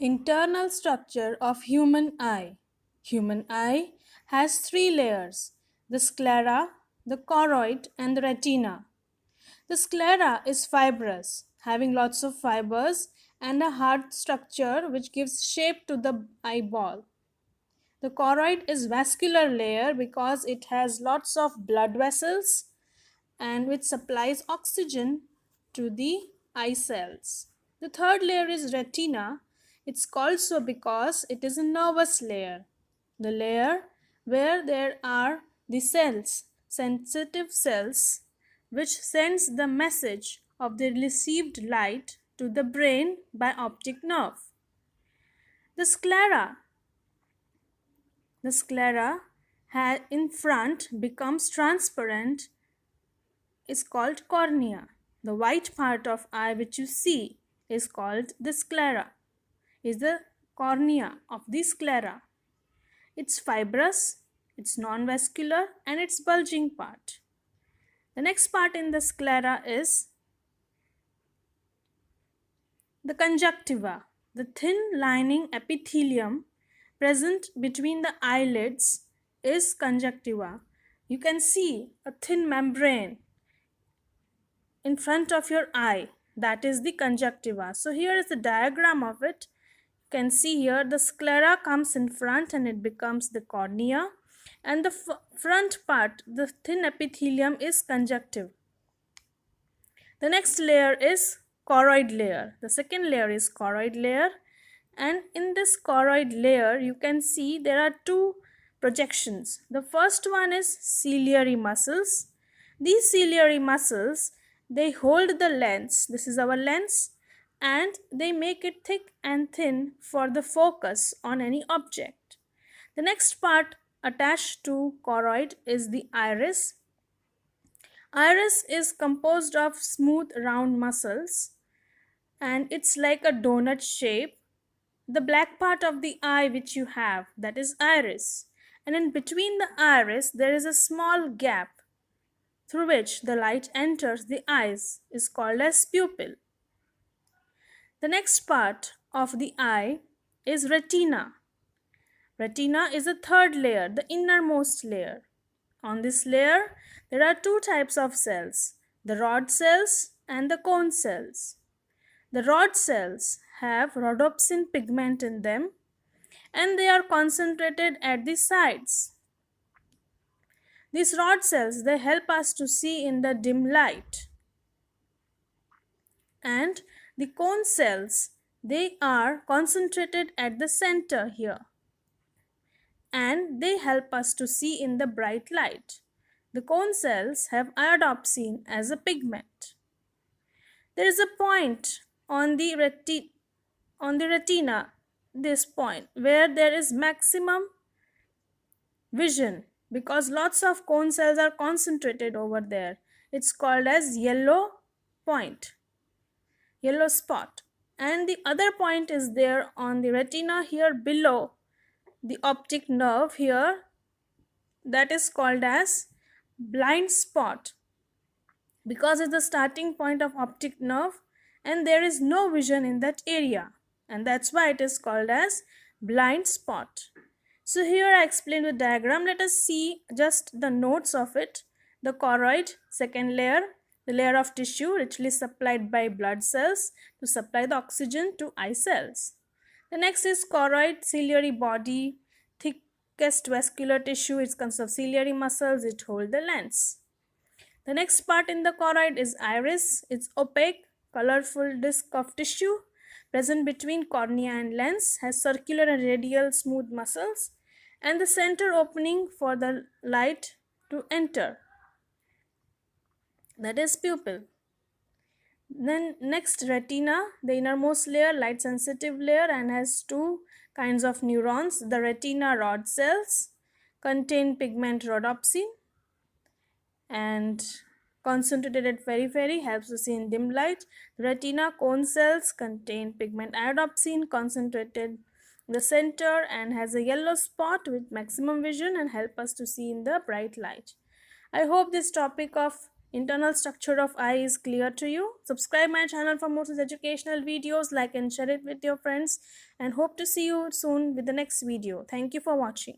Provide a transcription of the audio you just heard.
Internal structure of human eye. Human eye has three layers: the sclera, the choroid, and the retina. The sclera is fibrous, having lots of fibers and a hard structure which gives shape to the eyeball. The choroid is vascular layer because it has lots of blood vessels and which supplies oxygen to the eye cells. The third layer is retina. It's called so because it is a nervous layer, the layer where there are the cells, sensitive cells, which sends the message of the received light to the brain by optic nerve. The sclera, the sclera in front becomes transparent is called cornea. The white part of eye which you see is called the sclera, is the cornea of the sclera. It's fibrous, it's non-vascular, and it's bulging part. The next part in the sclera is the conjunctiva, the thin lining epithelium present between the eyelids is conjunctiva. You can see a thin membrane in front of your eye, that is the conjunctiva. So here is the diagram of it. You can see here the sclera comes in front and it becomes the cornea, and the front part, the thin epithelium, is conjunctive. The next layer is choroid layer. The second layer is choroid layer, and in this choroid layer you can see there are two projections. The first one is ciliary muscles. These ciliary muscles, they hold the lens, this is our lens, and they make it thick and thin for the focus on any object. The next part attached to choroid is the iris. Iris is composed of smooth round muscles and it's like a donut shape. The black part of the eye which you have, that is iris, and in between the iris there is a small gap through which the light enters the eyes is called as pupil. The next part of the eye is retina. Retina is the third layer, the innermost layer. On this layer, there are two types of cells, the rod cells and the cone cells. The rod cells have rhodopsin pigment in them and they are concentrated at the sides. These rod cells, they help us to see in the dim light. And the cone cells, they are concentrated at the center here and they help us to see in the bright light. The cone cells have iodopsin as a pigment. There is a point on the retina, this point, where there is maximum vision because lots of cone cells are concentrated over there. It's called as yellow point, yellow spot. And the other point is there on the retina here below the optic nerve here, that is called as blind spot because it's the starting point of optic nerve and there is no vision in that area, and that's why it is called as blind spot. So here I explained the diagram. Let us see just the notes of it. The choroid, second layer, the layer of tissue richly supplied by blood cells to supply the oxygen to eye cells. The next is choroid, ciliary body, thickest vascular tissue. It consists of ciliary muscles, it holds the lens. The next part in the choroid is iris. It's opaque, colorful disc of tissue present between cornea and lens, has circular and radial smooth muscles, and the center opening for the light to enter, that is pupil. Then next, retina, the innermost layer, light sensitive layer, and has two kinds of neurons. The retina rod cells contain pigment rhodopsin and concentrated at periphery, helps to see in dim light. Retina cone cells contain pigment iodopsin concentrated in the center and has a yellow spot with maximum vision and help us to see in the bright light. I hope this topic of internal structure of eye is clear to you. Subscribe my channel for more such educational videos, like and share it with your friends, and hope to see you soon with the next video. Thank you for watching.